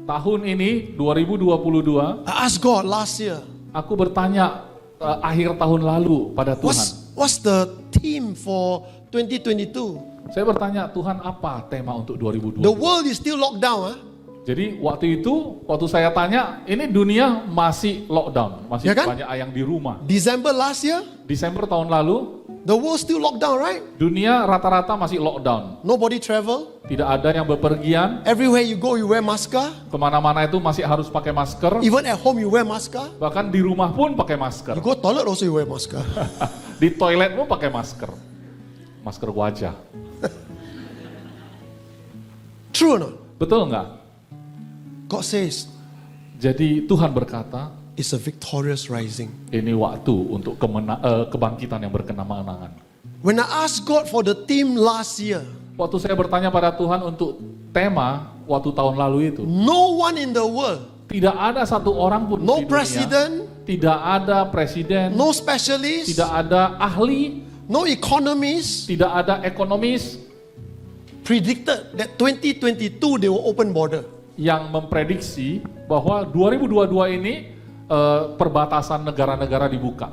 Tahun ini 2022, I asked God last year, aku bertanya akhir tahun lalu pada Tuhan. what's the theme for 2022? Saya bertanya, Tuhan apa tema untuk The 2022? world is still locked down. Huh? Jadi waktu itu, waktu saya tanya, ini dunia masih lockdown, masih Ya kan? banyak yang di rumah. December last year, Desember tahun lalu, the world still locked down, right? dunia rata-rata masih lockdown. Nobody travel. Tidak ada yang bepergian, Everywhere you go, you wear masker. kemana-mana itu masih harus pakai masker. Even at home, you wear masker. Bahkan di rumah pun pakai masker. You go toilet also, you wear masker. Di toilet pun pakai masker. Masker wajah. True or not? Betul nggak? God says Jadi Tuhan berkata, it's a victorious rising. ini waktu untuk kebangkitan yang berkemenangan. When I asked God for the theme last year, Waktu saya bertanya pada Tuhan untuk tema waktu tahun lalu itu, no one in the world, tidak ada satu orang pun no di dunia, president, tidak ada presiden, no specialist, tidak ada ahli, no economist tidak ada ekonomis predicted that 2022 they will open border. yang memprediksi bahwa 2022 ini perbatasan negara-negara dibuka.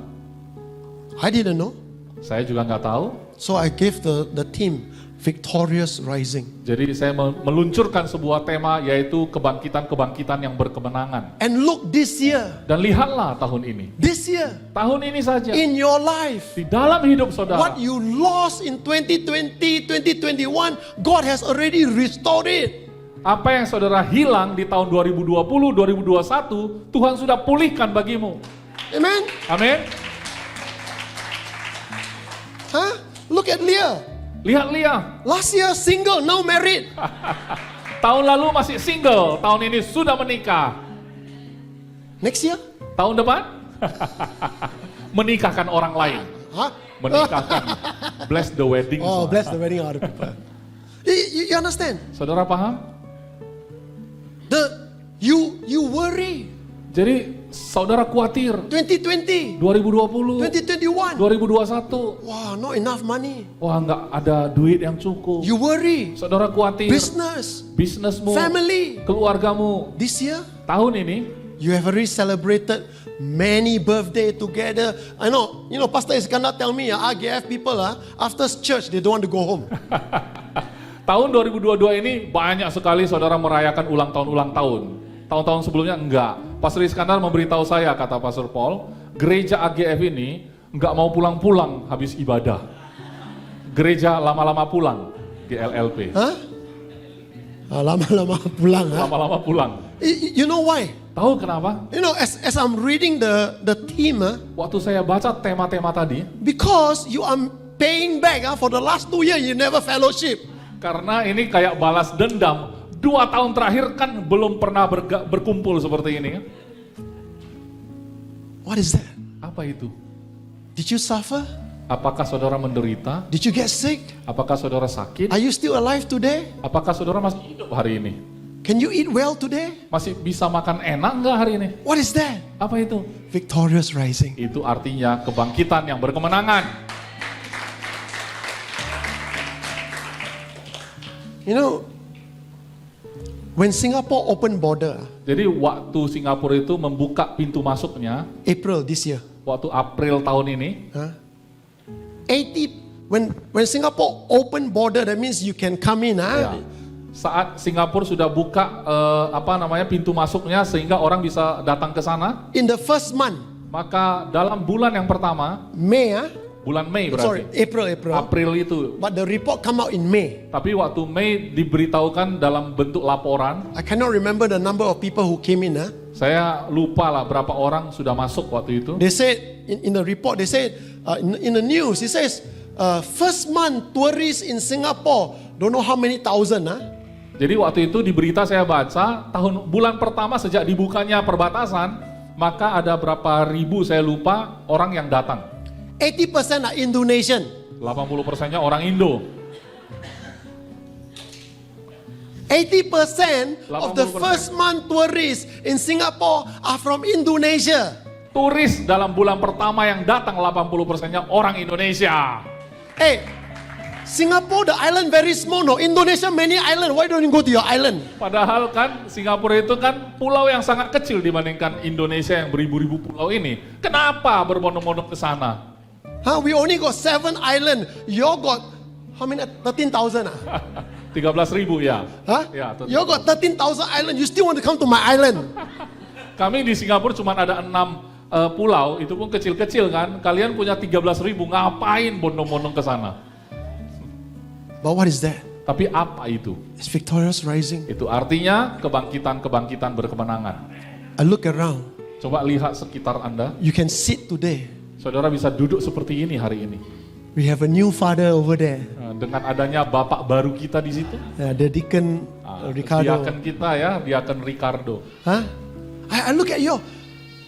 I didn't know. Saya juga nggak tahu. So I gave the theme, victorious rising. Jadi saya meluncurkan sebuah tema yaitu kebangkitan-kebangkitan yang berkemenangan. And look this year, Dan lihatlah tahun ini. this year, Tahun ini saja. in your life, Di dalam hidup saudara. what you lost in 2020, 2021, God has already restored it. Apa yang saudara hilang di tahun 2020, 2021, Tuhan sudah pulihkan bagimu. Amen? Amin. Huh? Look at Leah. Lihat Lia, Last year single, now married. tahun lalu masih single, tahun ini sudah menikah. Next year? Tahun depan, menikahkan orang lain. Huh? Menikahkan, bless the wedding. Oh, bless the wedding other people. You understand? Saudara paham? You worry. Jadi saudara khawatir 2020, 2020, 2021. 2021, Wow, not enough money. wah nggak ada duit yang cukup. You worry. Saudara khawatir Business, bisnismu, family. keluargamu. This year, Tahun ini you have already celebrated many birthday together. I know, Pastor Iskandar tell me, RGF people, after church, they don't want to go home. tahun 2022 ini banyak sekali saudara merayakan ulang tahun. Tahun-tahun sebelumnya enggak. Pastor Iskandar memberitahu saya, kata Pastor Paul, gereja AGF ini enggak mau pulang-pulang habis ibadah. Gereja lama-lama pulang, GLLP. Hah? Lama-lama pulang. Lama-lama pulang. You know why? Tahu kenapa? As I'm reading the theme, Waktu saya baca tema-tema tadi, because you are paying back for the last 2 years, you never fellowship. karena ini kayak balas dendam. 2 tahun terakhir kan belum pernah berkumpul seperti ini. What is that? Apa itu? Did you suffer? Apakah saudara menderita? Did you get sick? Apakah saudara sakit? Are you still alive today? Apakah saudara masih hidup hari ini? Can you eat well today? Masih bisa makan enak nggak hari ini? What is that? Apa itu? Victorious rising. Itu artinya kebangkitan yang berkemenangan. When Singapore opened border, Jadi waktu Singapura itu membuka pintu masuknya, April this year, waktu April tahun ini, 80% when Singapore open border, that means you can come in. Ya. Saat Singapura sudah buka pintu masuknya sehingga orang bisa datang ke sana, In the first month, maka dalam bulan yang pertama, May, bulan Mei sorry, berarti, April. April itu. But the report come out in May. Tapi waktu Mei diberitahukan dalam bentuk laporan, I cannot remember the number of people who came in. saya lupa lah berapa orang sudah masuk waktu itu. They said in the report, they said in the news, it says first month tourists in Singapore, don't know how many thousand. Jadi waktu itu di berita saya baca, bulan pertama sejak dibukanya perbatasan, maka ada berapa ribu saya lupa orang yang datang. 80% are Indonesian. 80%-nya orang Indo. 80% of the 80%. first month tourists in Singapore are from Indonesia. Turis dalam bulan pertama yang datang 80%-nya orang Indonesia. Hey, Singapore, the island very small. No, Indonesia many island. Why don't you go to your island? Padahal kan Singapura itu kan pulau yang sangat kecil dibandingkan Indonesia yang beribu-ribu pulau ini. Kenapa berbondong-bondong ke sana? We only got 7 island. You got how many? 13,000. 13.000 ya. Ya, You got 13,000 island. You still want to come to my island? Kami di Singapura cuma ada 6 pulau, itu pun kecil-kecil kan. Kalian punya 13.000, ngapain bondong-bondong ke sana? But what is that? Tapi apa itu? It's victorious rising. Itu artinya kebangkitan-kebangkitan berkemenangan. I look around. Coba lihat sekitar Anda. You can sit today. Saudara bisa duduk seperti ini hari ini. We have a new father over there. Dengan adanya bapak baru kita di situ. The deacon Ricardo. Diaken kita ya, diaken Ricardo. I look at you.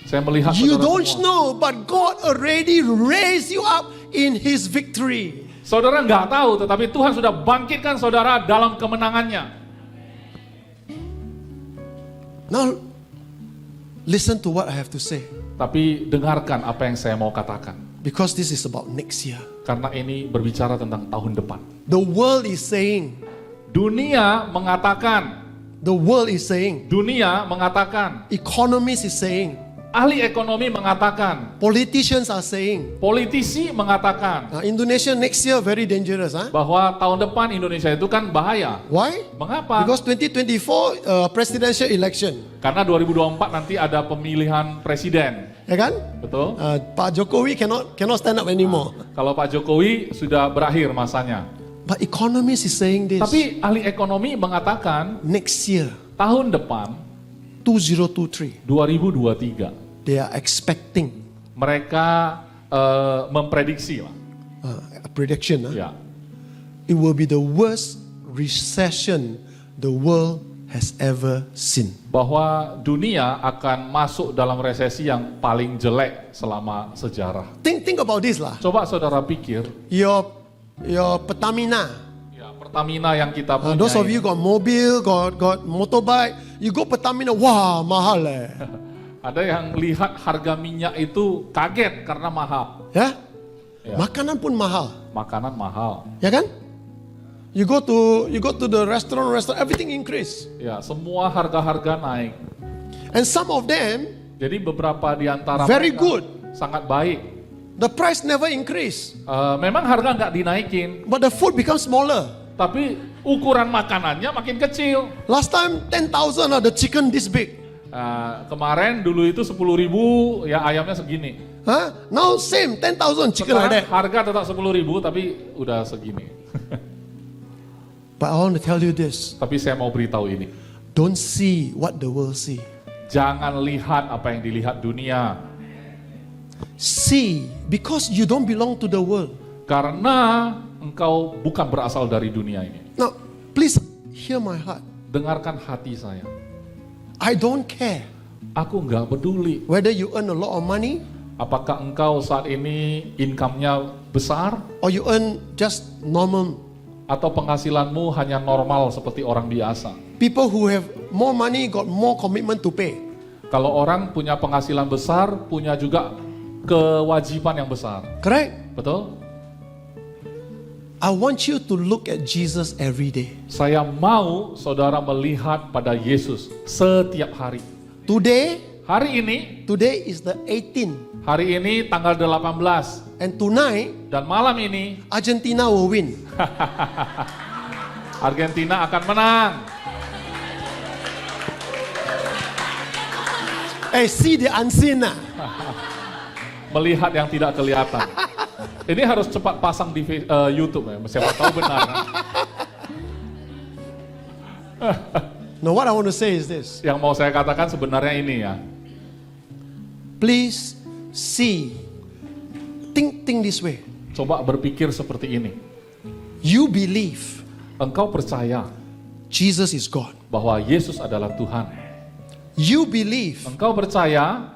Saya melihat You saudara don't semua. know, but God already raised you up in His victory. Saudara nggak tahu, tetapi Tuhan sudah bangkitkan saudara dalam kemenangannya. Now, listen to what I have to say. Tapi dengarkan apa yang saya mau katakan. Because this is about next year. Karena ini berbicara tentang tahun depan. The world is saying, Dunia mengatakan, economists is saying, ahli ekonomi mengatakan, politicians are saying, politisi mengatakan, Indonesia next year very dangerous. bahwa tahun depan Indonesia itu kan bahaya. Why? Mengapa? Because 2024 presidential election. Karena 2024 nanti ada pemilihan presiden. Ya kan? Betul? Pak Jokowi cannot stand up anymore. Kalau Pak Jokowi sudah berakhir masanya. But economists is saying this. Tapi ahli ekonomi mengatakan, Next year, tahun depan 2023, 2023 they are expecting mereka memprediksi lah. a prediction. Ya, It will be the worst recession the world has ever seen. bahwa dunia akan masuk dalam resesi yang paling jelek selama sejarah. Think about this lah. Coba saudara pikir, Your Pertamina. ya, Pertamina yang kita punya. Those of you got mobil, got motorbike, you go Pertamina, wah mahal Ada yang lihat harga minyak itu kaget karena mahal. Ya? Ya. Makanan pun mahal. Makanan mahal. Ya kan? You go to the restaurant, everything increase. Ya, semua harga-harga naik. And some of them Jadi beberapa di antara very mereka good. sangat baik. The price never increase, Memang harga nggak dinaikin, but the food becomes smaller. tapi ukuran makanannya makin kecil. Last time 10,000 the chicken this big. Kemarin dulu itu 10.000 ya ayamnya segini. Now same 10,000 chicken like Sekarang that. harga tetap 10.000 tapi udah segini. But I want to tell you this. Tapi saya mau beritahu ini. Don't see what the world see. Jangan lihat apa yang dilihat dunia. See, because you don't belong to the world. Karena engkau bukan berasal dari dunia ini. Now, please hear my heart. Dengarkan hati saya. I don't care Aku nggak peduli. whether you earn a lot of money Apakah engkau saat ini income-nya besar or you earn just normal. atau penghasilanmu hanya normal seperti orang biasa. People who have more money got more commitment to pay. Kalau orang punya penghasilan besar, punya juga kewajiban yang besar. Correct? Betul? I want you to look at Jesus every day. Saya mau saudara melihat pada Yesus setiap hari. Today Hari ini is the 18th Hari ini tanggal 18 And tonight, dan malam ini Argentina will win. Argentina akan menang. Hey, see the unseen. Melihat yang tidak kelihatan. Ini harus cepat pasang di YouTube ya, siapa tahu benar. Now, what I want to say is this. Yang mau saya katakan sebenarnya ini ya. Please see. Think this way. Coba berpikir seperti ini. You believe Engkau percaya Jesus is God. bahwa Yesus adalah Tuhan. You believe Engkau percaya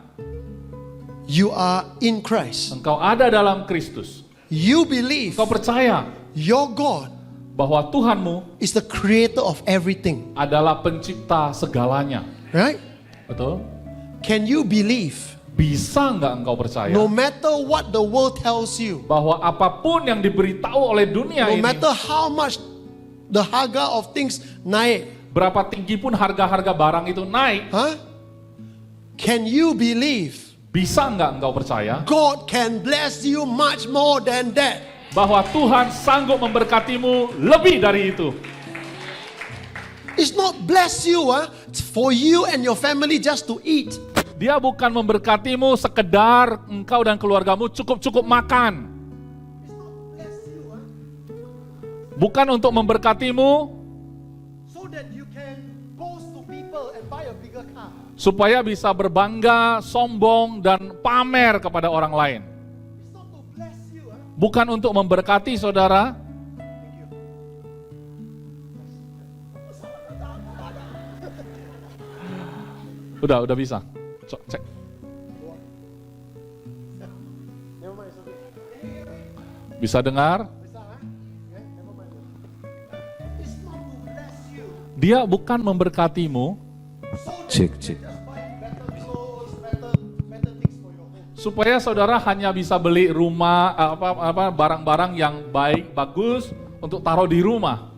you are in Christ. engkau ada dalam Kristus. You believe Engkau percaya your God bahwa Tuhanmu is the creator of everything. adalah pencipta segalanya. Right? Betul? Can you believe Bisa nggak engkau percaya no matter what the world tells you, bahwa apapun yang diberitahu oleh dunia no ini, matter how much the harga of things naik, berapa tinggi pun harga-harga barang itu naik, huh? Can you believe bisa nggak engkau percaya God can bless you much more than that? bahwa Tuhan sanggup memberkatimu lebih dari itu? It's not bless you, huh? It's for you and your family just to eat. Dia bukan memberkatimu sekedar engkau dan keluargamu cukup-cukup makan. Bukan untuk memberkatimu So that you can boast to people and buy a bigger car. supaya bisa berbangga, sombong, dan pamer kepada orang lain. It's not to bless you, huh? Bukan untuk memberkati saudara. Udah bisa. Cek. Never mind, it's okay. Bisa dengar? Never mind. It's not to bless you. Dia bukan memberkatimu Cek, cek. Buy better clothes, better things for your home. supaya saudara hanya bisa beli rumah barang-barang yang baik, bagus untuk taruh di rumah.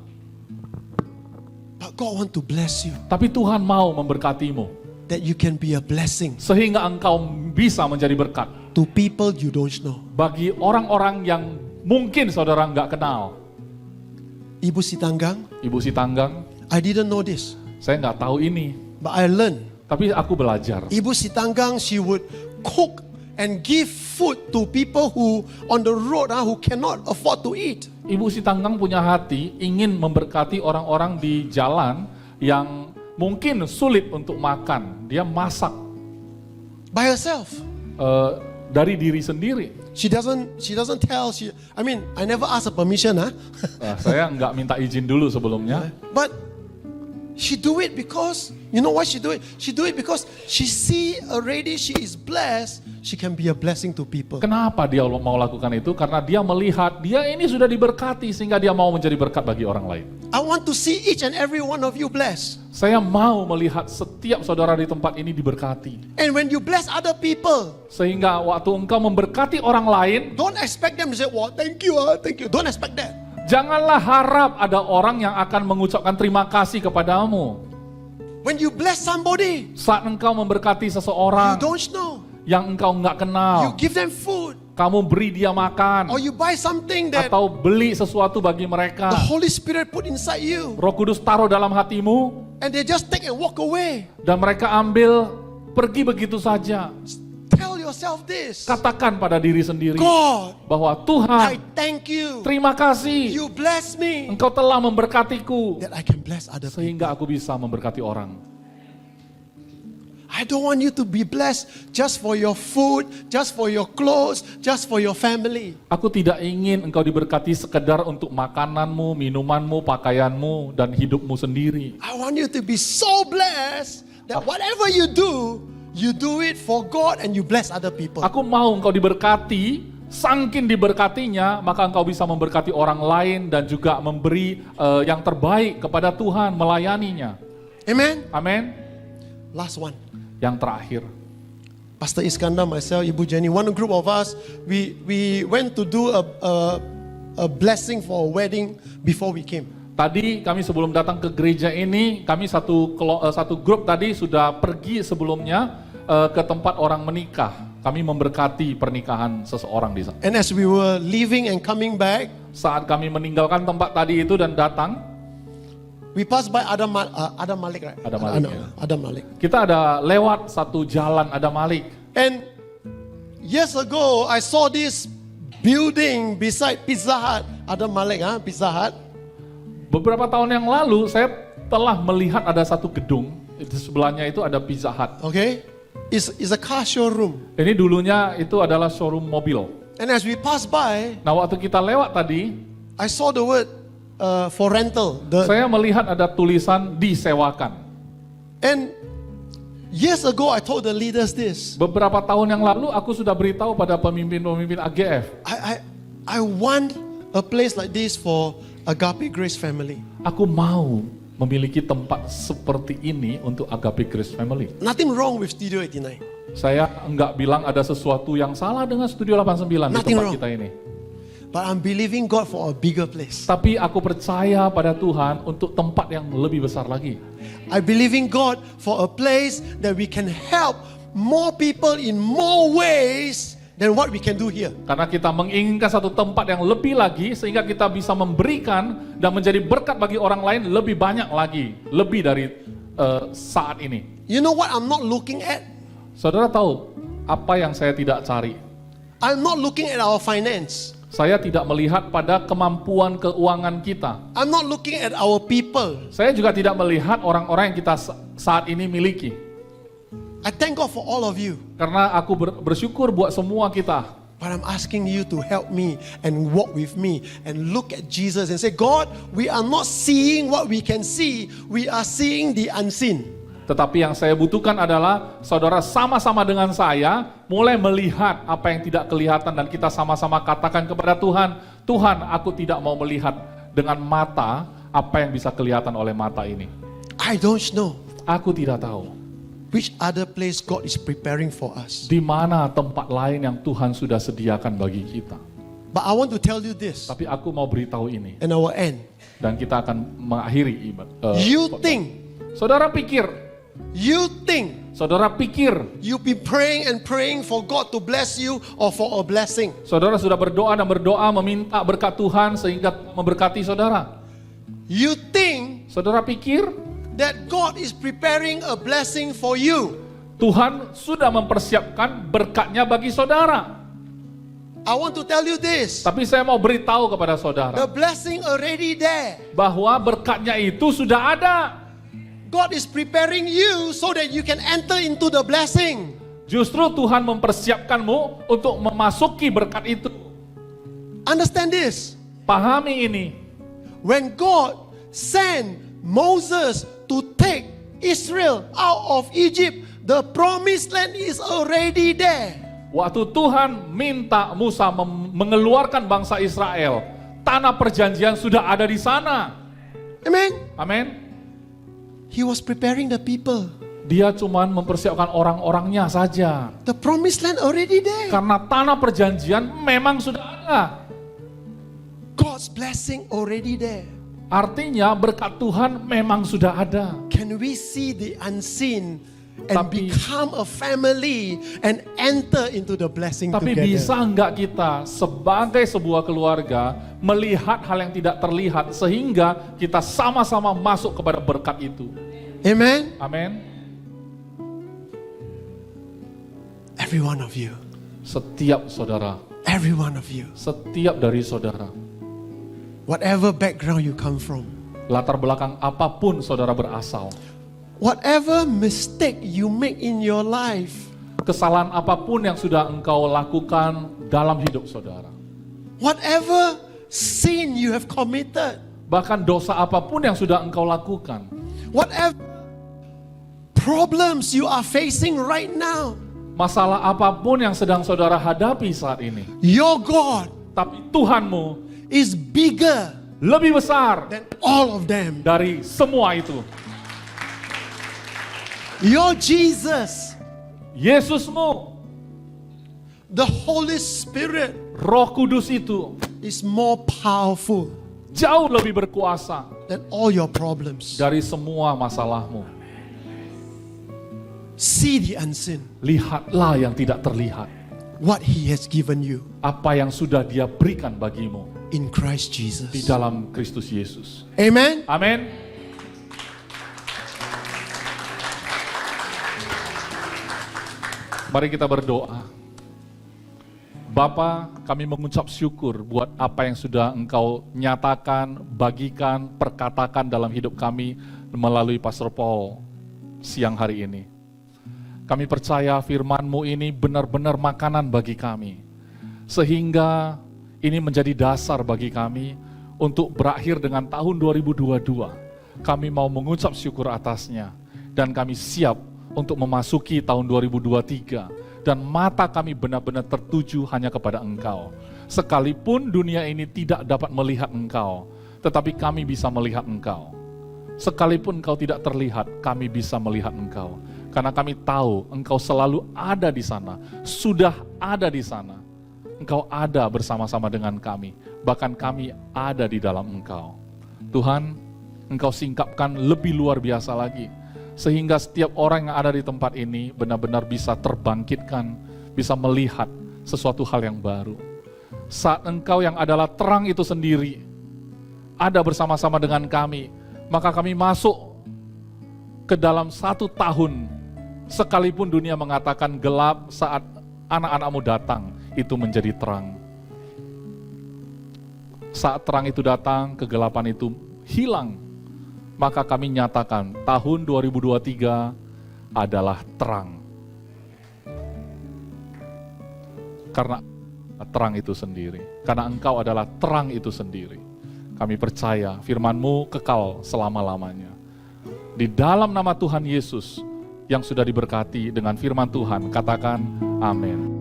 But God want to bless you, Tapi Tuhan mau memberkatimu that you can be a blessing sehingga engkau bisa menjadi berkat to people you don't know. bagi orang-orang yang mungkin saudara nggak kenal. Ibu Sitanggang, Ibu Sitanggang, I didn't know this, saya nggak tahu ini, but I learned. tapi aku belajar. Ibu Sitanggang, she would cook and give food to people who on the road who cannot afford to eat. Ibu Sitanggang punya hati ingin memberkati orang-orang di jalan yang mungkin sulit untuk makan. Dia masak By herself. dari diri sendiri. She doesn't tell, I never ask her permission, Saya nggak minta izin dulu sebelumnya. but she do it because, you know why she do it? She do it because she see already she is blessed, she can be a blessing to people. Kenapa dia mau lakukan itu? Karena dia melihat dia ini sudah diberkati sehingga dia mau menjadi berkat bagi orang lain. I want to see each and every one of you blessed. Saya mau melihat setiap saudara di tempat ini diberkati. And when you bless other people, Sehingga waktu engkau memberkati orang lain, don't expect them to say, well, thank you. Don't expect that. janganlah harap ada orang yang akan mengucapkan terima kasih kepadamu. When you bless somebody Saat engkau memberkati you seseorang don't know, yang engkau nggak you kenal, give them food, kamu beri dia or makan, you buy something that atau beli sesuatu bagi mereka. the Holy Spirit put inside you, Roh Kudus taruh dalam hatimu, and they just take and walk away. dan mereka ambil pergi begitu saja. Tell yourself this, Katakan pada diri sendiri God, bahwa I Tuhan, thank you. terima kasih, You bless me Engkau telah memberkatiku that I can bless other people. sehingga aku bisa memberkati orang. I don't want you to be blessed just for your food, just for your clothes, just for your family. Aku tidak ingin engkau diberkati sekedar untuk makananmu, minumanmu, pakaianmu, dan hidupmu sendiri. I want you to be so blessed that whatever you do it for God and you bless other people. Aku mau engkau diberkati, sangkin diberkatinya, maka engkau bisa memberkati orang lain dan juga memberi yang terbaik kepada Tuhan, melayaninya. Amen. Amin. Last one. Yang terakhir, Pastor Iskandar, myself, Ibu Jenny, one group of us, we went to do a blessing for a wedding before we came. tadi kami sebelum datang ke gereja ini, kami satu grup tadi sudah pergi sebelumnya ke tempat orang menikah. Kami memberkati pernikahan seseorang di sana. And as we were leaving and coming back, Saat kami meninggalkan tempat tadi itu dan datang, we passed by Adam Malik, right? Adam Malik, ya. Adam Malik. kita ada lewat satu jalan Adam Malik. And years ago, I saw this building beside Pizza Hut. Adam Malik, Pizza Hut. Beberapa tahun yang lalu saya telah melihat ada satu gedung, di sebelahnya itu ada Pizza Hut. Okay? It's a car showroom. Ini dulunya itu adalah showroom mobil. And as we passed by, Nah, waktu kita lewat tadi, I saw the word for rental. saya melihat ada tulisan disewakan. And years ago, I told the leaders this. Beberapa tahun yang lalu aku sudah beritahu pada pemimpin-pemimpin AGF, I want a place like this for Agape Grace family. aku mau memiliki tempat seperti ini untuk Agape Grace Family. Nothing wrong with Studio 89. Saya enggak bilang ada sesuatu yang salah dengan Studio 89 di Nothing tempat wrong. kita ini. But I'm believing God for a bigger place. Tapi aku percaya pada Tuhan untuk tempat yang lebih besar lagi. I believe in God for a place that we can help more people in more ways than what we can do here. Karena kita menginginkan satu tempat yang lebih lagi sehingga kita bisa memberikan dan menjadi berkat bagi orang lain lebih banyak lagi, lebih dari saat ini. You know what I'm not looking at? Saudara tahu apa yang saya tidak cari? I'm not looking at our finance. Saya tidak melihat pada kemampuan keuangan kita. I'm not looking at our people. Saya juga tidak melihat orang-orang yang kita saat ini miliki. I thank God for all of you. Karena aku bersyukur buat semua kita. But I'm asking you to help me and walk with me and look at Jesus and say, God, we are not seeing what we can see. We are seeing the unseen. Tetapi yang saya butuhkan adalah saudara sama-sama dengan saya mulai melihat apa yang tidak kelihatan dan kita sama-sama katakan kepada Tuhan, Tuhan, aku tidak mau melihat dengan mata apa yang bisa kelihatan oleh mata ini. I don't know Aku tidak tahu which other place God is preparing for us. di mana tempat lain yang Tuhan sudah sediakan bagi kita. But I want to tell you this, Tapi aku mau beritahu ini and our end. dan kita akan mengakhiri You khotbah. think Saudara pikir Saudara pikir you've been praying and praying for God to bless you or for a blessing. saudara sudah berdoa dan berdoa meminta berkat Tuhan sehingga memberkati saudara. You think Saudara pikir that God is preparing a blessing for you. Tuhan sudah mempersiapkan berkatnya bagi saudara. I want to tell you this. Tapi saya mau beritahu kepada The saudara blessing already there. bahwa berkatnya itu sudah ada. God is preparing you so that you can enter into the blessing. Justru Tuhan mempersiapkanmu untuk memasuki berkat itu. Understand this. Pahami ini. When God sent Moses to take Israel out of Egypt, the promised land is already there. Waktu Tuhan minta Musa mengeluarkan bangsa Israel, tanah perjanjian sudah ada di sana. Amen. Amin. He was preparing the people. Dia cuma mempersiapkan orang-orangnya saja. The promised land already there. Karena tanah perjanjian memang sudah ada. God's blessing already there. Artinya berkat Tuhan memang sudah ada. Can we see the unseen and Tapi- become a family and enter into the blessing Tapi together? bisa enggak kita sebagai sebuah keluarga melihat hal yang tidak terlihat sehingga kita sama-sama masuk kepada berkat itu. Amen. Amin. Every one of you. Setiap saudara, Every one of you. setiap dari saudara, Whatever background you come from. latar belakang apapun saudara berasal, Whatever mistake you make in your life. kesalahan apapun yang sudah engkau lakukan dalam hidup saudara, Whatever sin you have committed. bahkan dosa apapun yang sudah engkau lakukan, Whatever problems you are facing right now. masalah apapun yang sedang saudara hadapi saat ini, Your God tapi Tuhanmu is bigger lebih besar than all of them. dari semua itu. Your Jesus, Yesusmu, the Holy Spirit, Roh Kudus itu is more powerful jauh lebih berkuasa than all your problems. dari semua masalahmu. See the unseen, Lihatlah yang tidak terlihat. what He has given you Apa yang sudah Dia berikan bagimu in Christ di Jesus. dalam Kristus Yesus. Amen. Amin. Mari kita berdoa. Bapa, kami mengucap syukur buat apa yang sudah Engkau nyatakan, bagikan, perkatakan dalam hidup kami melalui Pastor Paul siang hari ini. Kami percaya firman-Mu ini benar-benar makanan bagi kami. Sehingga ini menjadi dasar bagi kami untuk berakhir dengan tahun 2022. Kami mau mengucap syukur atasnya. Dan kami siap untuk memasuki tahun 2023. Dan mata kami benar-benar tertuju hanya kepada Engkau. Sekalipun dunia ini tidak dapat melihat Engkau, tetapi kami bisa melihat Engkau. Sekalipun Engkau tidak terlihat, kami bisa melihat Engkau. Karena kami tahu Engkau selalu ada di sana, sudah ada di sana. Engkau ada bersama-sama dengan kami, bahkan kami ada di dalam Engkau. Tuhan, Engkau singkapkan lebih luar biasa lagi, sehingga setiap orang yang ada di tempat ini benar-benar bisa terbangkitkan, bisa melihat sesuatu hal yang baru. Saat Engkau yang adalah terang itu sendiri ada bersama-sama dengan kami, maka kami masuk ke dalam 1 tahun, sekalipun dunia mengatakan gelap, saat anak-anak-Mu datang, itu menjadi terang. Saat terang itu datang, kegelapan itu hilang. Maka kami nyatakan tahun 2023 adalah terang. Karena terang itu sendiri. Karena Engkau adalah terang itu sendiri. Kami percaya firman-Mu kekal selama-lamanya. Di dalam nama Tuhan Yesus yang sudah diberkati dengan firman Tuhan, katakan amin.